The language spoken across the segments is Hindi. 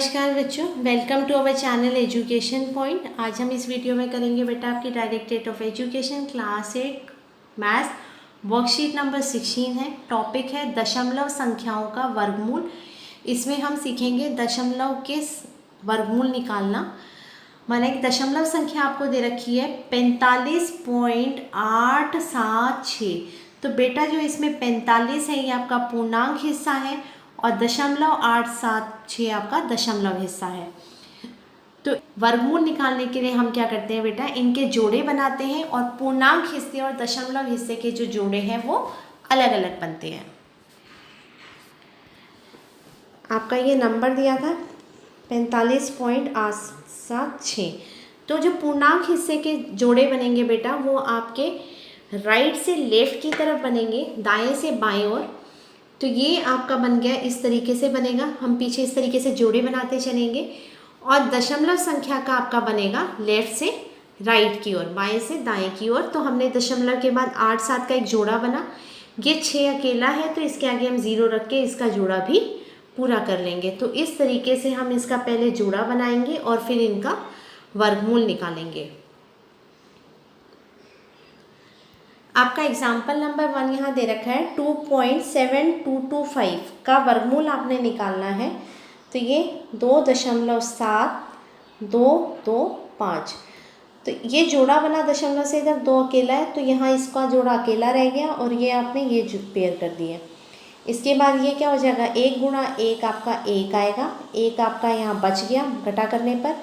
नमस्कार बच्चों, welcome to our channel education point. आज हम इस वीडियो में करेंगे बेटा आपकी directorate of education class 8 maths worksheet number 16 है। टॉपिक है दशमलव संख्याओं का वर्गमूल। इसमें हम सीखेंगे दशमलव के वर्गमूल निकालना। माना एक दशमलव संख्या आपको दे रखी है 45.876। तो बेटा जो इसमें 45 है ये आपका पूर्णांक हिस्सा है और 0.876 आपका दशमलव हिस्सा है। तो वर्गमूल निकालने के लिए हम क्या करते हैं बेटा, इनके जोड़े बनाते हैं और पूर्णांक हिस्से और दशमलव हिस्से के जो जोड़े हैं वो अलग अलग बनते हैं। आपका ये नंबर दिया था 45.876। तो जो पूर्णांक हिस्से के जोड़े बनेंगे बेटा वो आपके राइट से लेफ्ट की तरफ बनेंगे, दाएं से बाएं ओर। तो ये आपका बन गया, इस तरीके से बनेगा। हम पीछे इस तरीके से जोड़े बनाते चलेंगे और दशमलव संख्या का आपका बनेगा लेफ्ट से राइट की ओर, बाएं से दाएं की ओर। तो हमने दशमलव के बाद 8 7 का एक जोड़ा बना। ये 6 अकेला है तो इसके आगे हम 0 रख के इसका जोड़ा भी पूरा कर लेंगे। तो इस तरीके से हम इसका पहले जोड़ा बनाएंगे और फिर इनका वर्गमूल निकालेंगे। आपका एग्जाम्पल नंबर 1 यहाँ दे रखा है 2.7225 का वर्गमूल आपने निकालना है। तो ये 2.7225। तो ये जोड़ा बना दशमलव से, इधर 2 अकेला है तो यहाँ इसका जोड़ा अकेला रह गया और ये आपने ये पेयर कर दिए। इसके बाद ये क्या हो जाएगा, 1 गुणा 1 आपका 1 आएगा। 1 आपका यहाँ बच गया घटा करने पर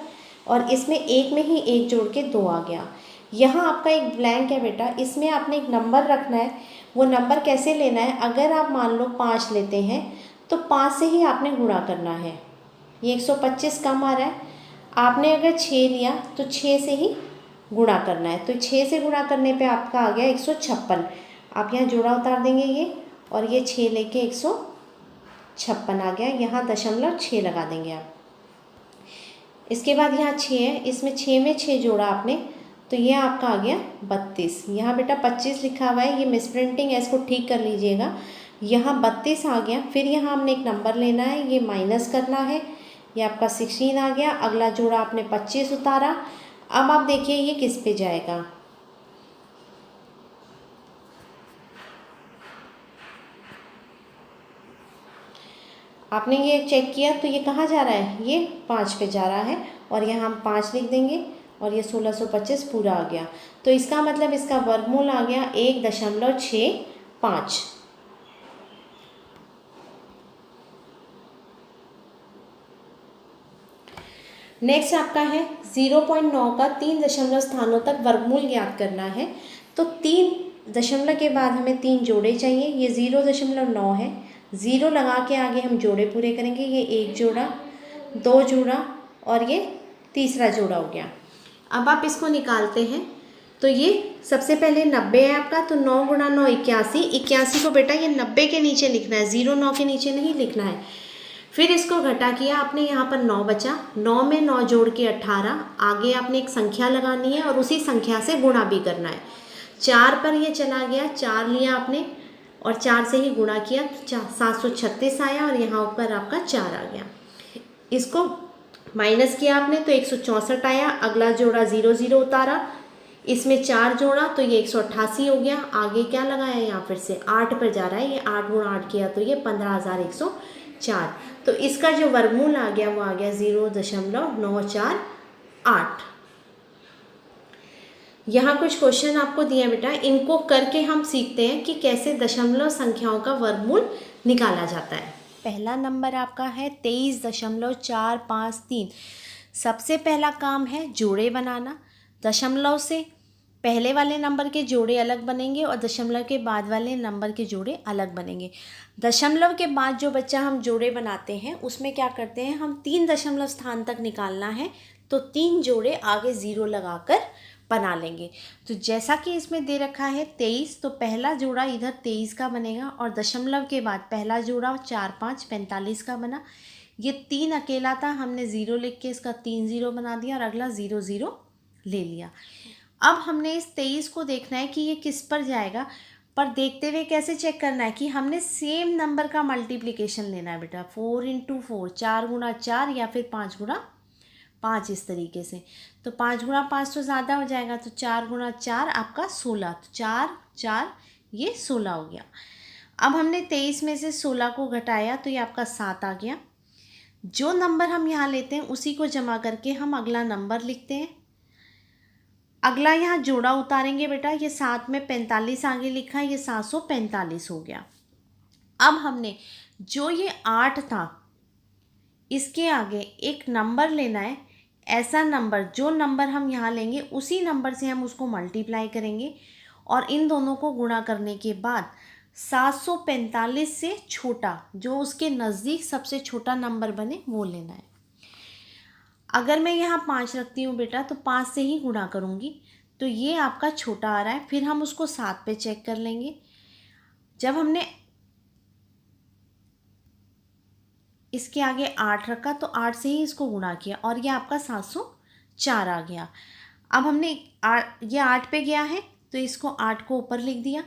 और इसमें 1 में ही 1 जोड़ के 2 आ गया। यहाँ आपका एक ब्लैंक है बेटा, इसमें आपने एक नंबर रखना है। वो नंबर कैसे लेना है, अगर आप मान लो 5 लेते हैं तो 5 से ही आपने गुणा करना है। ये 125 कम आ रहा है। आपने अगर 6 लिया तो 6 से ही गुणा करना है। तो 6 से गुणा करने पे आपका आ गया 156। आप यहाँ जोड़ा उतार देंगे ये और ये 6 लेके 156 आ गया। यहाँ 0.6 लगा देंगे आप। इसके बाद यहाँ 6 है, इसमें 6 में 6 जोड़ा आपने तो ये आपका आ गया 32। यहाँ बेटा 25 लिखा हुआ है, ये मिसप्रिंटिंग है, इसको ठीक कर लीजिएगा। यहाँ 32 आ गया। फिर यहाँ हमने एक नंबर लेना है, ये माइनस करना है। ये आपका 16 आ गया। अगला जोड़ा आपने 25 उतारा। अब आप देखिए ये किस पे जाएगा, आपने ये चेक किया तो ये कहाँ जा रहा है, ये 5 पे जा रहा है और यहाँ हम 5 लिख देंगे और ये 1625 पूरा आ गया। तो इसका मतलब इसका वर्गमूल आ गया 1.65। नेक्स्ट आपका है 0.9 का 3 दशमलव स्थानों तक वर्गमूल ज्ञात करना है। तो 3 दशमलव के बाद हमें 3 जोड़े चाहिए। ये 0.9 है, 0 लगा के आगे हम जोड़े पूरे करेंगे। ये 1 जोड़ा, 2 जोड़ा और ये तीसरा जोड़ा हो गया। अब आप इसको निकालते हैं तो ये सबसे पहले 90 है आपका। तो 9 गुणा 9 81। 81 को बेटा ये 90 के नीचे लिखना है, 0 9 के नीचे नहीं लिखना है। फिर इसको घटा किया आपने, यहाँ पर 9 बचा। 9 में 9 जोड़ के 18। आगे आपने एक संख्या लगानी है और उसी संख्या से गुणा भी करना है। 4 पर ये चला गया, 4 लिया आपने और 4 से ही गुणा किया, 736 आया और यहाँ ऊपर आपका 4 आ गया। इसको माइनस किया आपने तो 164 आया। अगला जोड़ा 0 0 उतारा, इसमें 4 जोड़ा तो ये 188 हो गया। आगे क्या लगाया, यहाँ फिर से 8 पर जा रहा है। ये 8 गुणा 8 किया तो ये 15,104। तो इसका जो वर्गमूल आ गया वो आ गया 0.948। यहाँ कुछ क्वेश्चन आपको दिए हैं बेटा, इनको करके हम सीखते हैं कि कैसे दशमलव संख्याओं का वर्गमूल निकाला जाता है। पहला नंबर आपका है 23.453। सबसे पहला काम है जोड़े बनाना। दशमलव से पहले वाले नंबर के जोड़े अलग बनेंगे और दशमलव के बाद वाले नंबर के जोड़े अलग बनेंगे। दशमलव के बाद जो बच्चा हम जोड़े बनाते हैं उसमें क्या करते हैं, हम 3 दशमलव स्थान तक निकालना है तो 3 जोड़े आगे 0 लगाकर बना लेंगे। तो जैसा कि इसमें दे रखा है 23, तो पहला जोड़ा इधर 23 का बनेगा और दशमलव के बाद पहला जोड़ा 4 5 45 का बना। ये 3 अकेला था, हमने 0 लिख के इसका 3 0 बना दिया और अगला 0 0 ले लिया। अब हमने इस 23 को देखना है कि ये किस पर जाएगा। पर देखते हुए कैसे चेक करना है कि हमने सेम नंबर का मल्टीप्लिकेशन लेना है बेटा। 4 × 4, 4 × 4 या फिर 5 × 5, इस तरीके से। तो 5 × 5 तो ज़्यादा हो जाएगा, तो 4 × 4 आपका 16, तो 4 4 ये 16 हो गया। अब हमने 23 में से 16 को घटाया तो ये आपका 7 आ गया। जो नंबर हम यहाँ लेते हैं उसी को जमा करके हम अगला नंबर लिखते हैं। अगला यहाँ जोड़ा उतारेंगे बेटा, ये 7 में 45 आगे लिखा है, ये 745 हो गया। अब हमने जो ये 8 था इसके आगे एक नंबर लेना है। ऐसा नंबर, जो नंबर हम यहाँ लेंगे उसी नंबर से हम उसको मल्टीप्लाई करेंगे और इन दोनों को गुणा करने के बाद 745 से छोटा, जो उसके नज़दीक सबसे छोटा नंबर बने वो लेना है। अगर मैं यहाँ 5 रखती हूँ बेटा तो 5 से ही गुणा करूँगी, तो ये आपका छोटा आ रहा है। फिर हम उसको 7 पे चेक कर लेंगे। जब हमने इसके आगे 8 रखा तो 8 से ही इसको गुणा किया और ये आपका 704 आ गया। अब हमने ये 8 पे गया है तो इसको 8 को ऊपर लिख दिया।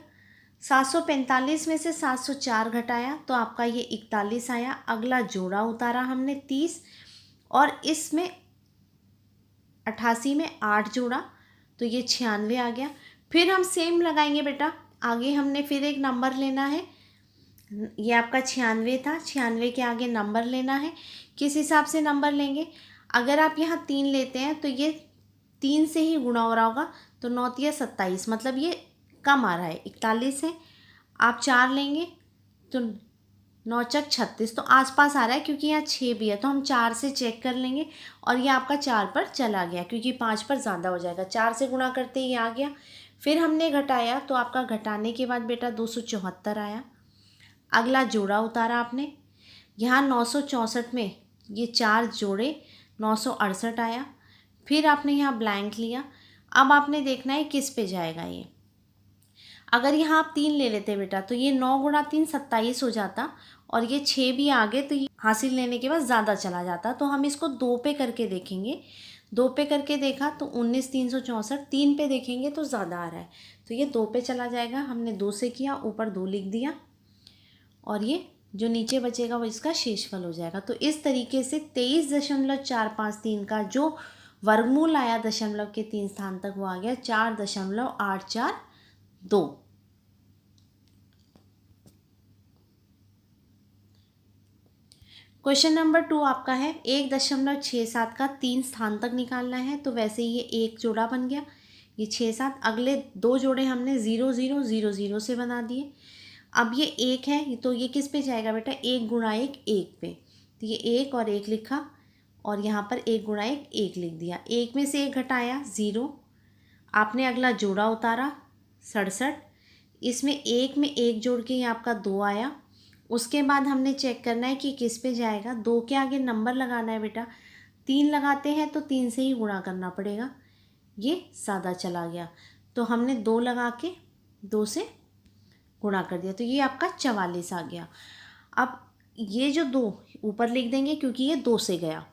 745 में से 704 घटाया तो आपका ये 41 आया। अगला जोड़ा उतारा हमने 30 और इसमें 88 में 8 जोड़ा तो ये 96 आ गया। फिर हम सेम लगाएंगे बेटा, आगे हमने फिर एक नंबर लेना है। ये आपका 96 था, 96 के आगे नंबर लेना है। किस हिसाब से नंबर लेंगे? अगर आप यहाँ 3 लेते हैं तो ये 3 से ही गुणा हो रहा होगा, तो 9 × 27, मतलब ये कम आ रहा है, 41 है। आप 4 लेंगे तो 9 × 36, तो आसपास आ रहा है क्योंकि यहाँ 6 भी है, तो हम 4 से चेक कर लेंगे और ये आपका 4 पर चला गया क्योंकि 5 पर ज़्यादा हो जाएगा। 4 से गुणा करते ही आ गया। फिर हमने घटाया तो आपका घटाने के बाद बेटा 274 आया। अगला जोड़ा उतारा आपने, यहाँ 964 में ये 4 जोड़े 968 आया। फिर आपने यहाँ ब्लैंक लिया। अब आपने देखना है किस पे जाएगा ये। अगर यहाँ आप 3 ले लेते बेटा तो ये 9 × 3 27 हो जाता और ये 6 भी आगे, तो ये हासिल लेने के बाद ज़्यादा चला जाता। तो हम इसको 2 पे करके देखेंगे। 2 पे करके देखा तो 19 364, 3 पे देखेंगे तो ज़्यादा आ रहा है, तो ये 2 पे चला जाएगा। हमने 2 से किया, ऊपर 2 लिख दिया और ये जो नीचे बचेगा वो इसका शेषफल हो जाएगा। तो इस तरीके से 23.453 का जो वर्गमूल आया दशमलव के 3 स्थान तक वो आ गया 4.842। क्वेश्चन नंबर 2 आपका है 1.67 का 3 स्थान तक निकालना है। तो वैसे ये एक जोड़ा बन गया, ये 6 7। अगले 2 जोड़े हमने 0 0 0 0 से बना दिए। अब ये 1 है तो ये किस पे जाएगा बेटा? 1 × 1 1 पे, तो ये 1 और 1 लिखा और यहाँ पर 1 × 1 1 लिख दिया। 1 में से 1 घटाया 0। आपने अगला जोड़ा उतारा 67, इसमें 1 में 1 जोड़ के ये आपका 2 आया। उसके बाद हमने चेक करना है कि किस पे जाएगा। 2 के आगे नंबर लगाना है बेटा। 3 लगाते हैं तो 3 से ही गुणा करना पड़ेगा, ये ज़्यादा चला गया तो हमने 2 लगा के 2 से गुणा कर दिया, तो ये आपका 44 आ गया। अब ये जो 2 ऊपर लिख देंगे क्योंकि ये 2 से गया।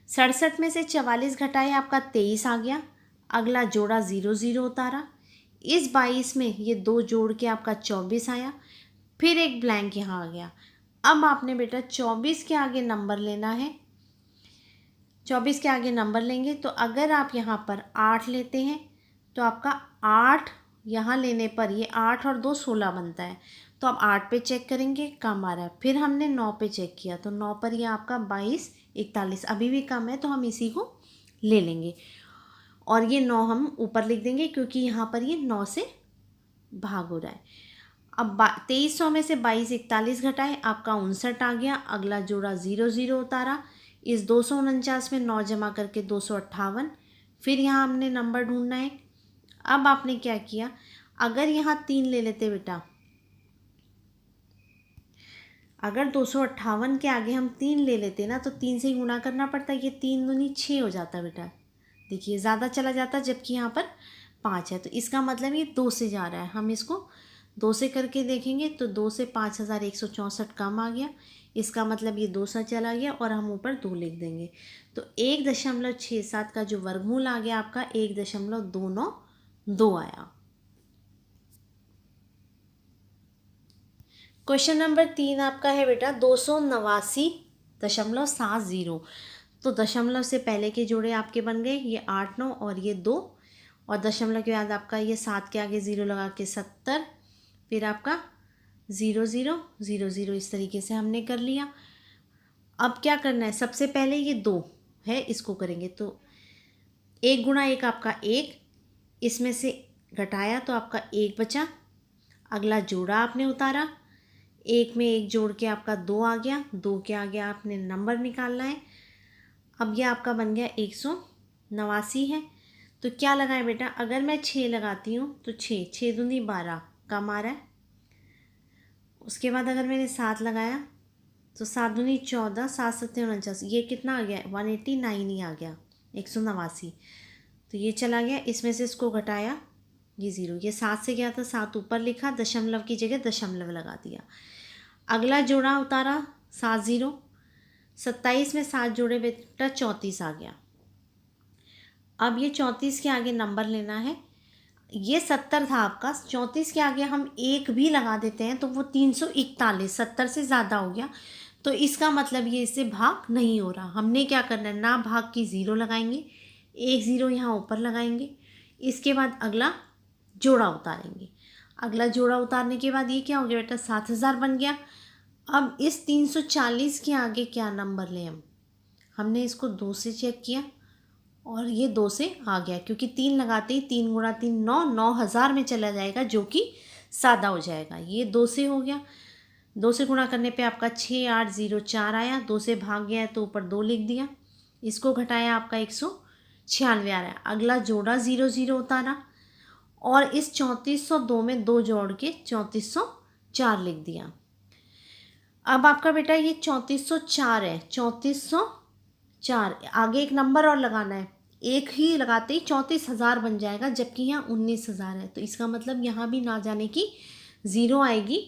67 में से 44 घटाए आपका 23 आ गया। अगला जोड़ा 0 0 उतारा। इस 22 में ये 2 जोड़ के आपका 24 आया। फिर एक ब्लैंक यहाँ आ गया। अब आपने बेटा 24 के आगे नंबर लेना है। 24 के आगे नंबर लेंगे तो अगर आप यहाँ पर 8 लेते हैं तो आपका 8 यहाँ लेने पर ये 8 और 2 16 बनता है, तो आप 8 पे चेक करेंगे, कम आ रहा है। फिर हमने 9 पे चेक किया तो 9 पर ये आपका 22 41 अभी भी कम है, तो हम इसी को ले लेंगे और ये 9 हम ऊपर लिख देंगे क्योंकि यहाँ पर ये 9 से भाग हो रहा है। अब 2300 में से 22 41 घटाए आपका 59 आ गया। अगला जोड़ा 0 0 उतारा। इस 249 में 9 जमा करके 258। फिर यहाँ हमने नंबर ढूंढना है। अब आपने क्या किया, अगर यहाँ 3 ले लेते बेटा, अगर 258 के आगे हम 3 ले लेते ना तो 3 से ही गुणा करना पड़ता, ये 3 दूनी 6 हो जाता बेटा। देखिए ज़्यादा चला जाता जबकि यहाँ पर 5 है, तो इसका मतलब ये 2 से जा रहा है। हम इसको 2 से करके देखेंगे तो 2 से 5164 कम आ गया, इसका मतलब ये 2 से चला गया और हम ऊपर 2 लिख देंगे। तो 1.67 का जो वर्गमूल आ गया आपका 1.292 आया। क्वेश्चन नंबर 3 आपका है बेटा 289.70। तो दशमलव से पहले के जोड़े आपके बन गए, ये 8 9 और ये 2, और दशमलव के बाद आपका ये 7 के आगे 0 लगा के 70, फिर आपका 0 0 0 0, इस तरीके से हमने कर लिया। अब क्या करना है, सबसे पहले ये 2 है इसको करेंगे, तो 1 गुणा 1 आपका 1, इसमें से घटाया तो आपका 1 बचा। अगला जोड़ा आपने उतारा, 1 में 1 जोड़ के आपका 2 आ गया, 2 के आगे आपने नंबर निकालना है। अब यह आपका बन गया 189 है। तो क्या लगाएं बेटा, अगर मैं 6 लगाती हूँ तो 6 6 दूनी 12 कम आ रहा है। उसके बाद अगर मैंने 7 लगाया तो 7 दूनी 14, 7 7 49, ये कितना आ गया, 189 ही आ गया, 189। तो ये चला गया, इसमें से इसको घटाया, ये 0, ये 7 से गया था, 7 ऊपर लिखा, दशमलव की जगह दशमलव लगा दिया। अगला जोड़ा उतारा, 7 0, 27 में 7 जोड़े बेटा 34 आ गया। अब ये 34 के आगे नंबर लेना है, ये 70 था आपका, 34 के आगे हम 1 भी लगा देते हैं तो वो 341, 70 से ज़्यादा हो गया, तो इसका मतलब ये इससे भाग नहीं हो रहा। हमने क्या करना है, ना भाग की 0 लगाएंगे, 1 0 यहाँ ऊपर लगाएंगे, इसके बाद अगला जोड़ा उतारेंगे। अगला जोड़ा उतारने के बाद ये क्या हो गया बेटा, 7000 बन गया। अब इस 340 के आगे क्या नंबर लें हमने इसको 2 से चेक किया और ये 2 से आ गया, क्योंकि 3 लगाते ही 3 गुणा 3 9, 9000 में चला जाएगा, जो कि सादा हो जाएगा। ये 2 से हो गया, 2 से गुणा करने पे आपका 6804 आया, 2 से भाग गया है तो ऊपर 2 लिख दिया, इसको घटाया आपका 196 आ रहा है। अगला जोड़ा 0 0 उतारा और इस 3402 में 2 जोड़ के 3404 लिख दिया। अब आपका बेटा ये 3404 है, 3404, आगे एक नंबर और लगाना है, एक ही लगाते ही 34,000 बन जाएगा, जबकि यहाँ 19,000 है, तो इसका मतलब यहाँ भी ना जाने की 0 आएगी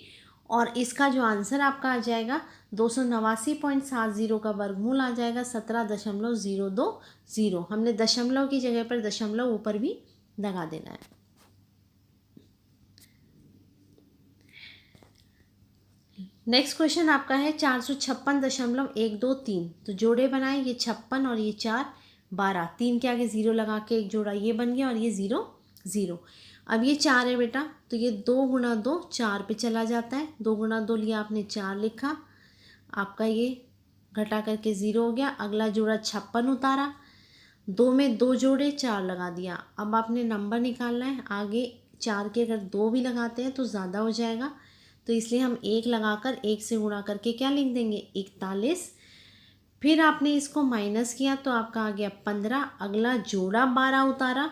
और इसका जो आंसर आपका आ जाएगा 289.70 का वर्गमूल आ जाएगा 17.020। हमने दशमलव की जगह पर दशमलव ऊपर भी लगा देना है। नेक्स्ट क्वेश्चन आपका है 456.123। तो जोड़े बनाए, ये 56 और ये 4 12, 3 के आगे 0 लगा के एक जोड़ा ये बन गया और ये 0 0। अब ये 4 है बेटा, तो ये 2 गुणा 2 4 पे चला जाता है, 2 गुणा 2 लिया आपने 4 लिखा, आपका ये घटा करके 0 हो गया। अगला जोड़ा 56 उतारा, 2 में 2 जोड़े 4 लगा दिया। अब आपने नंबर निकालना है, आगे 4 के अगर 2 भी लगाते हैं तो ज़्यादा हो जाएगा, तो इसलिए हम 1 लगाकर 1 से गुणा करके क्या लिख देंगे, 41। फिर आपने इसको माइनस किया तो आपका आ गया 15। अगला जोड़ा 12 उतारा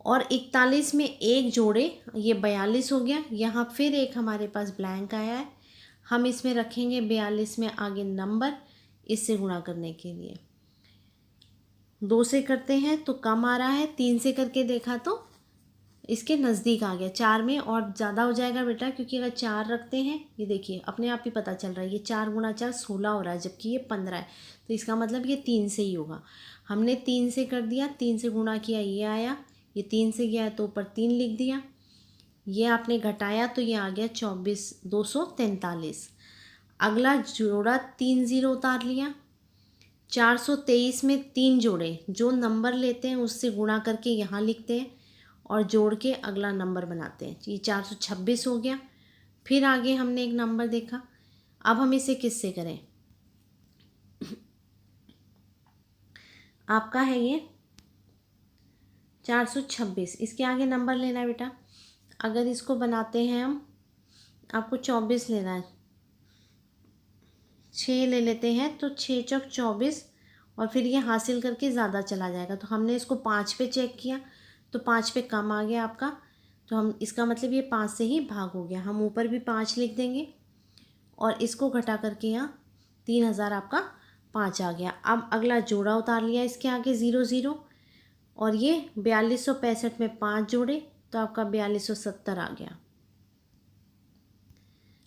और 41 में 1 जोड़े, ये 42 हो गया। यहाँ फिर एक हमारे पास ब्लैंक आया है, हम इसमें रखेंगे 42 में आगे नंबर, इससे गुणा करने के लिए 2 से करते हैं तो कम आ रहा है, 3 से करके देखा तो इसके नज़दीक आ गया, 4 में और ज़्यादा हो जाएगा बेटा, क्योंकि अगर 4 रखते हैं, ये देखिए अपने आप ही पता चल रहा है, ये 4 गुणा 4 16 हो रहा है, जबकि ये 15 है, तो इसका मतलब ये 3 से ही होगा। हमने 3 से कर दिया, 3 से गुणा किया, ये आया, ये 3 से गया तो ऊपर 3 लिख दिया, ये आपने घटाया तो ये आ गया 24,243। अगला जोड़ा 3 0 उतार लिया, 423 में 3 जोड़े, जो नंबर लेते हैं उससे गुणा करके यहाँ लिखते हैं और जोड़ के अगला नंबर बनाते हैं, ये 426 हो गया। फिर आगे हमने एक नंबर देखा, अब हम इसे किससे करें, आपका है ये 426, इसके आगे नंबर लेना है बेटा। अगर इसको बनाते हैं हम, आपको 24 लेना है, 6 ले लेते हैं तो 6 चौक 24, और फिर ये हासिल करके ज़्यादा चला जाएगा, तो हमने इसको 5 पे चेक किया तो 5 पे कम आ गया आपका, तो हम इसका मतलब ये 5 से ही भाग हो गया, हम ऊपर भी 5 लिख देंगे और इसको घटा करके यहाँ 3000 आपका 5 आ गया। अब अगला जोड़ा उतार लिया, इसके आगे 0 0 और ये 4265 में 5 जोड़े तो आपका 4270 आ गया।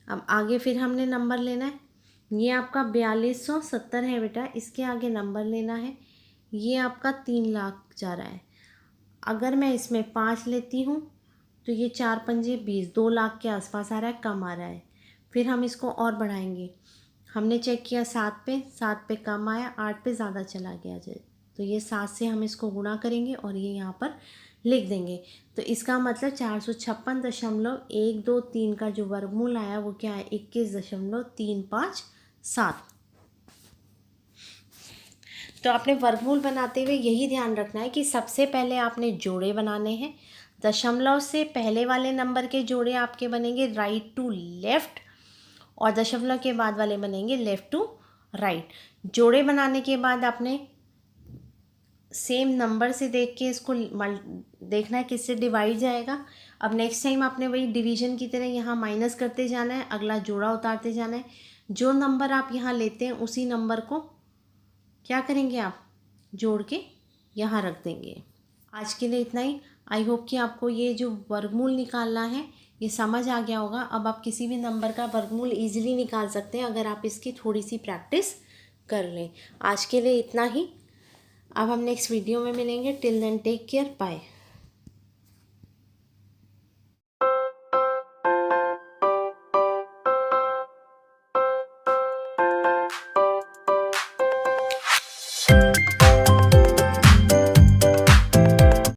अब आगे फिर हमने नंबर लेना है, ये आपका 4270 है बेटा, इसके आगे नंबर लेना है, ये आपका 3 लाख जा रहा है। अगर मैं इसमें 5 लेती हूँ तो ये 4 पंजे 20, 2 लाख के आसपास आ रहा है, कम आ रहा है। फिर हम इसको और बढ़ाएंगे, हमने चेक किया 7 पे कम आया, 8 पे ज़्यादा चला गया। तो ये 7 से हम इसको गुणा करेंगे और ये यहाँ पर लिख देंगे। तो इसका मतलब 456.123 का जो वर्गमूल आया वो क्या है, 21.357। तो आपने वर्गमूल बनाते हुए यही ध्यान रखना है कि सबसे पहले आपने जोड़े बनाने हैं। दशमलव से पहले वाले नंबर के जोड़े आपके बनेंगे राइट टू लेफ़्ट और दशमलव के बाद वाले बनेंगे लेफ़्ट टू राइट। जोड़े बनाने के बाद आपने सेम नंबर से देख के इसको देखना है किससे डिवाइड जाएगा। अब नेक्स्ट टाइम आपने वही डिवीज़न की तरह यहाँ माइनस करते जाना है, अगला जोड़ा उतारते जाना है। जो नंबर आप यहाँ लेते हैं उसी नंबर को क्या करेंगे, आप जोड़ के यहाँ रख देंगे। आज के लिए इतना ही। आई होप कि आपको ये जो वर्गमूल निकालना है ये समझ आ गया होगा। अब आप किसी भी नंबर का वर्गमूल ईजिली निकाल सकते हैं अगर आप इसकी थोड़ी सी प्रैक्टिस कर लें। आज के लिए इतना ही। अब हम नेक्स्ट वीडियो में मिलेंगे। Till then take care, bye.